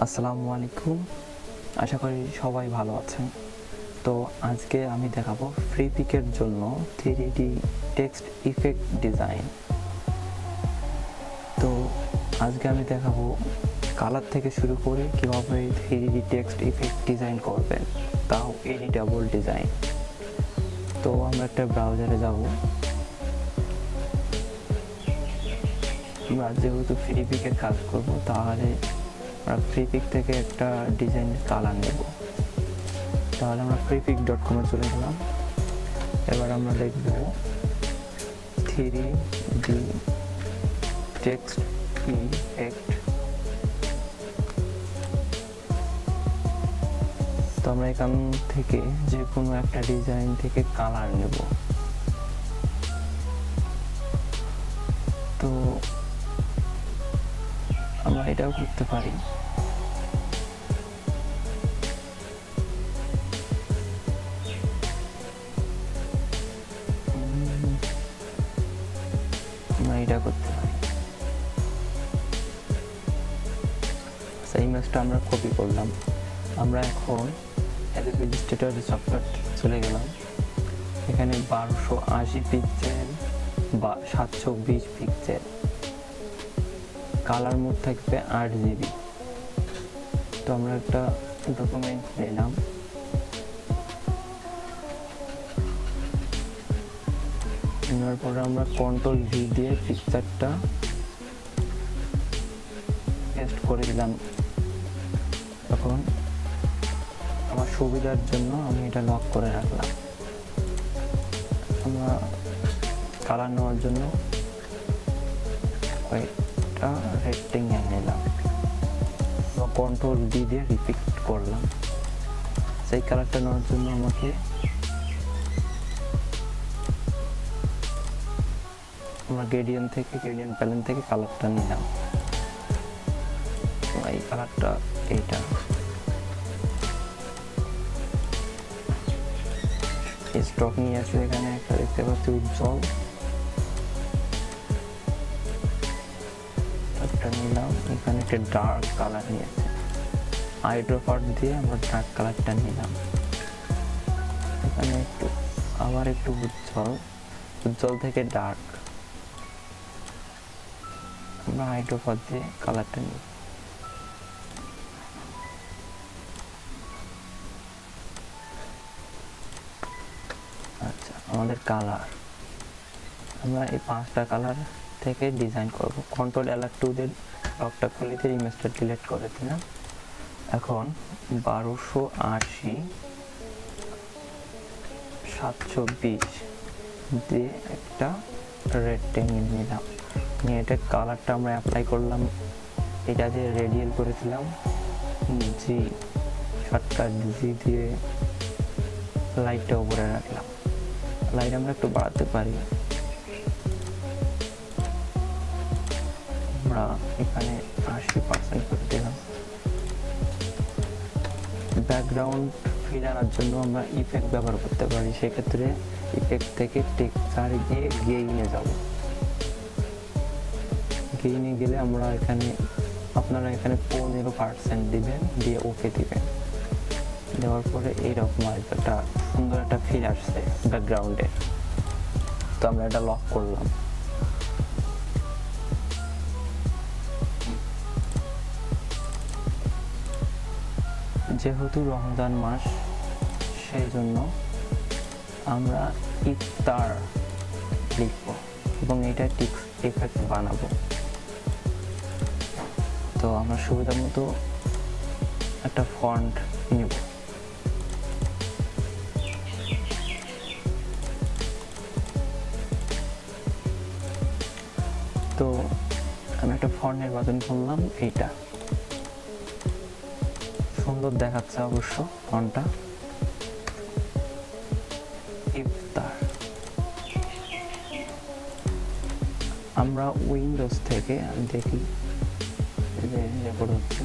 আসসালামু আলাইকুম, আশা করি সবাই ভালো আছেন। তো আজকে আমি দেখাবো ফ্রিপিকের জন্য 3D টেক্সট ইফেক্ট ডিজাইন। তো আজকে আমি দেখাবো কালার থেকে শুরু করে কীভাবে 3D টেক্সট ইফেক্ট ডিজাইন করবেন, তাও এডিটেবল ডিজাইন। তো আমরা একটা ব্রাউজারে যাব। আমরা যেহেতু ফ্রিপিকের কাজ করব, তাহলে আমরা ফ্রিপিক থেকে একটা ডিজাইনের কালার নেব। তাহলে আমরা freepik.com চলে গেলাম। এবার আমরা লিখব 3D টেক্সট ইফেক্ট। তো আমরা এখান থেকে যে কোনো একটা ডিজাইন থেকে কালার নেব। তো আমরা এটাও করতে পারি। এটা করতে পারি। ইমেজটা আমরা কপি করলাম। আমরা এখন illustrator সফটওয়্যার চলে গেলাম। এখানে 1280 পিক্সেল বা 720 পিক্সেল, কালার মোড থাকবে 8 GB। তো আমরা একটা ডকুমেন্ট নিলাম। নেওয়ার পরে আমরা Ctrl+V দিয়ে পিকচারটা পেস্ট করে দিলাম। এখন আমার সুবিধার জন্য আমি এটা লক করে রাখলাম। আমরা কালার নেওয়ার জন্য একটা রেক্টেঙ্গেল নিলাম, Ctrl+V দিয়ে রিপিট করলাম। সেই কালারটা নেওয়ার জন্য আমাকে আমরা গ্রেডিয়েন্ট প্যালেন থেকে কালারটা নিলাম। এই কালারটা এইটা স্টক নিয়ে আছে। এখানে একটা দেখতে পাচ্ছি উজ্জ্বল, একটা নিলাম। এখানে একটা ডার্ক কালার নিয়েছে, আইড্রপার দিয়ে আমরা ডার্ক কালারটা নিলাম। এখানে একটু আবার একটু উজ্জ্বল থেকে ডার্ক, আমরা আইড্রপার দিয়ে কালারটা নিই। আচ্ছা, আমাদের কালার আমরা এই 5টা কালার থেকে ডিজাইন করব। Ctrl+L+2 দিয়ে লকটা খুলে দিয়ে ইমেজটা ডিলিট করে দিলাম। এখন 1280 720 দিয়ে একটা রেক্টেঙ্গেল নিলাম। নিয়ে এটা কালারটা আমরা অ্যাপ্লাই করলাম। এটা দিয়ে রেডিয়াল করেছিলাম জি, শর্টকাট জি দিয়ে লাইটটা উপরে রাখলাম। লাইট আমরা একটু বাড়াতে পারি। আমরা এখানে 80% করে দিলাম। ব্যাকগ্রাউন্ড ফিল আনার জন্য আমরা ইফেক্ট ব্যবহার করতে পারি। সেক্ষেত্রে ইফেক্ট থেকে টেক্সচার গিয়ে গেইনে যাব। গেইনে গেলে আমরা আপনারা এখানে 15% দিবেন, দিয়ে ওকে দিবেন। দেওয়ার পরে এইরকম একটা সুন্দর একটা ফিল আসছে ব্যাকগ্রাউন্ডে। তো আমরা এটা লক করলাম। যেহেতু রমজান মাস, সেই জন্য আমরা ইফতার লিখব এবং এটা টেক্সট ইফেক্ট বানাবো। তো আমরা সুবিধা মতো একটা ফন্ট নিব। তো আমি একটা ফন্ট নির্বাচন করলাম। এইটা সুন্দর দেখাচ্ছে অবশ্য ফন্টটা। ইফতার আমরা উইন্ডোজ থেকে দেখি রেকর্ড হচ্ছে।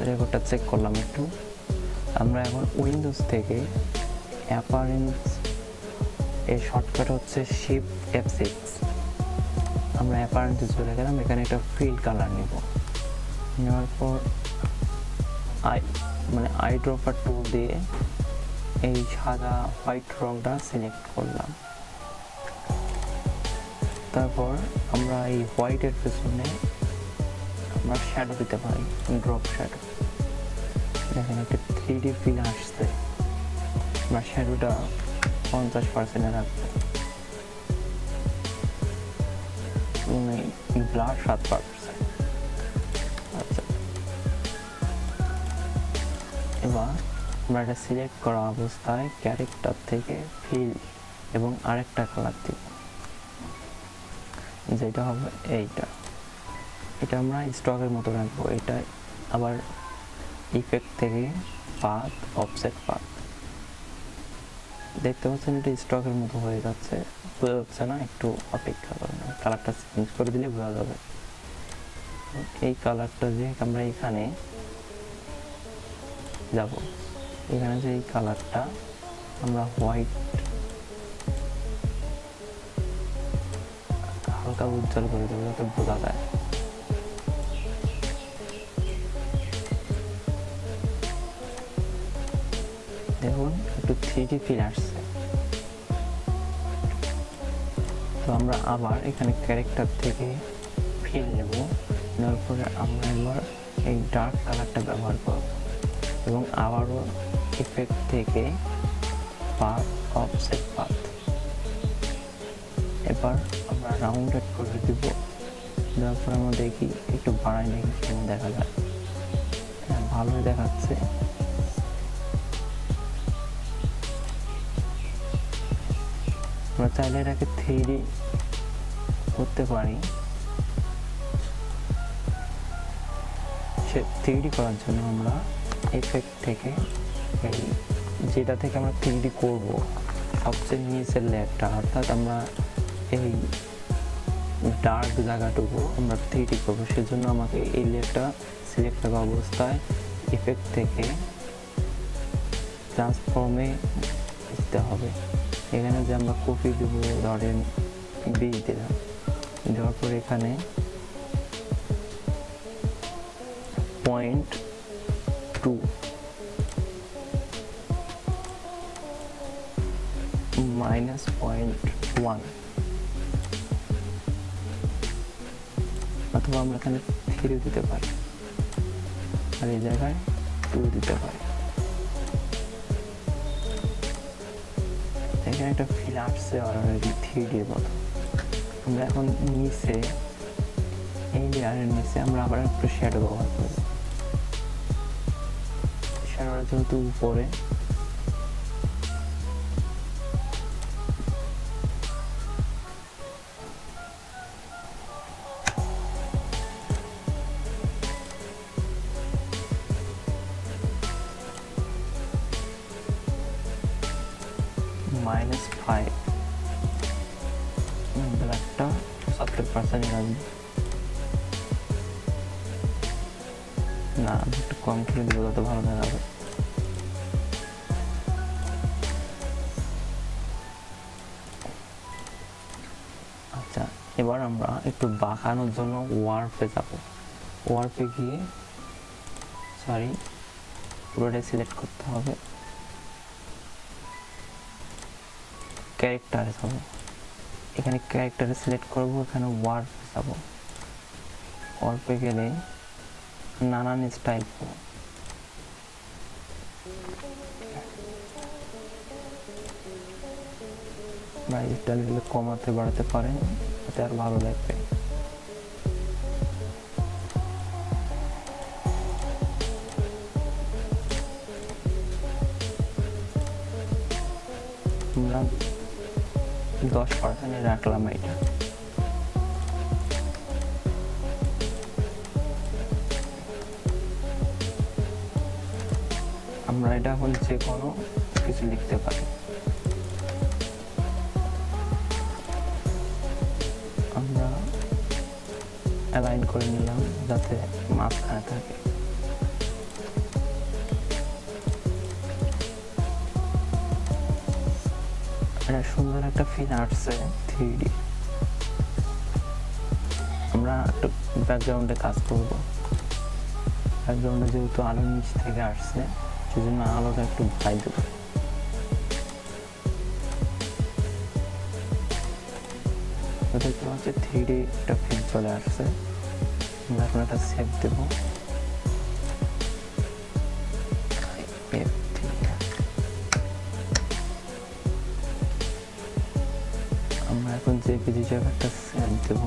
রেকর্ডটা চেক করলাম একটু। আমরা এখন উইন্ডোজ থেকে অ্যাপারেন্স এর শর্টকাট হচ্ছে শিফট F6। আমরা অ্যাপারেন্টে চলে গেলাম, এখানে একটা ফিল কালার নিব, নেওয়ার পর আই ড্রপার টুল দিয়ে এই সাদা হোয়াইট রংটা সিলেক্ট করলাম। তারপর আমরা এই হোয়াইটের পেছনে আমরা শ্যাডো দিতে পারি, ড্রপ শ্যাডো। দেখেন একটা 3D ফিল আসছে। আমরা শ্যাডোটা 50% রাখবো, ব্লার 7%। আচ্ছা, এবার আমরা এটা সিলেক্ট করা অবস্থায় ক্যারেক্টার থেকে ফিল এবং আরেকটা কালার দিব, যেটা হবে এইটা। এটা আমরা স্টকের মতো রাখবো। এটা আবার ইফেক্ট থেকে পাথ, অফসেট পাথ, দেখতে পাচ্ছেন এটা স্টকের মতো হয়ে যাচ্ছে, বোঝা যাচ্ছে না? একটু অপেক্ষা করেন, কালারটা চেঞ্জ করে দিলে বোঝা যাবে। এই কালারটা যে আমরা এখানে যাব, এখানে যে এই কালারটা আমরা হোয়াইট হালকা উজ্জ্বল করে দেবো যাতে বোঝা যায়। দেখুন একটু 3D ফিল আসছে। তো আমরা আবার এখানে ক্যারেক্টার থেকে ফিল নেব, নেওয়ার পরে আমরা এবার এই ডার্ক কালারটা ব্যবহার করব এবং আবারও ইফেক্ট থেকে পাথ, অফসেট পাথ। এবার আমরা রাউন্ডেড করে দিব, দেওয়ার পর আমরা দেখি একটু বাড়াই দেখি কেমন দেখা যায়। হ্যাঁ, ভালোই দেখাচ্ছে। আমরা চাইলে এটাকে 3D করতে পারি। সে 3D করার জন্য আমরা ইফেক্ট থেকে এই যেটা থেকে আমরা 3D করব সবচেয়ে নিচের লেয়ারটা, অর্থাৎ আমরা এই ডার্ক জায়গাটুকু আমরা 3D করবো, সেজন্য আমাকে এই লেয়ারটা সিলেক্ট করা অবস্থায় ইফেক্ট থেকে ট্রান্সফর্মে দিতে হবে। এখানে যে আমরা কপি দেব, ধরেন 20 দিলাম, দেওয়ার পর এখানে .2 -.1 অথবা আমরা এখানে 3 দিতে পারি, আর এই জায়গায় 2 দিতে পারি। এখানে একটা ফিল আসছে অলরেডি 3D এর মতো। আমরা এখন নিচে এই লেয়ারের নিচে আমরা আবার একটু শ্যাডো ব্যবহার করব। শ্যাডোটা যেহেতু উপরে, -5 ব্ল্যাকটা 70% রাখবো। না, একটু কম করে দিব তত ভালো দেখাবে। আচ্ছা, এবার আমরা একটু বাঁকানোর জন্য ওয়ার্পে যাব। ওয়ার্পে গিয়ে পুরোটাই সিলেক্ট করতে হবে, ক্যারেক্টারে যাব। এখানে ক্যারেক্টারে সিলেক্ট করব, এখানে ওয়ার্প যাব। ওয়ার্পে গেলে নানান স্টাইল বা স্টাইলগুলো কমাতে বাড়াতে পারেন, এটা আর ভালো লাগবে। আমরা 10% রাখলাম এটা। আমরা এটা এখন যে কোনো কিছু লিখতে পারি। আমরা অ্যালাইন করে নিলাম যাতে মাঝখানে থাকে। এটা সুন্দর একটা ফিল আসছে 3D। আমরা একটু ব্যাকগ্রাউন্ডে কাজ করব। ব্যাকগ্রাউন্ডে যেহেতু আলো নিচ থেকে আসছে সেজন্য আলোটা একটু বাড়াই দেব। দেখতে পাচ্ছি 3D একটা ফিল চলে আসছে। আমরা এখন একটা সেভ দেব। আমরা এখন জেপিজি জায়গায় একটা সেভ দেব।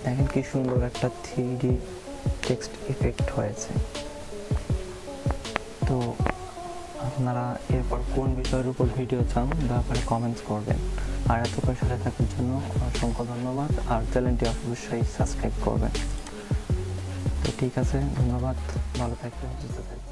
দেখেন কি সুন্দর একটা 3D টেক্সট ইফেক্ট হয়েছে। তো আপনারা এরপর কোন বিষয়ের উপর ভিডিও চান দয়া করে কমেন্টস করবেন। আর এতক্ষণ সাথে থাকার জন্য অসংখ্য ধন্যবাদ। আর চ্যানেলটি অবশ্যই সাবস্ক্রাইব করবেন। তো ঠিক আছে, ধন্যবাদ, ভালো থাকবেন, সুস্থ থাকবেন।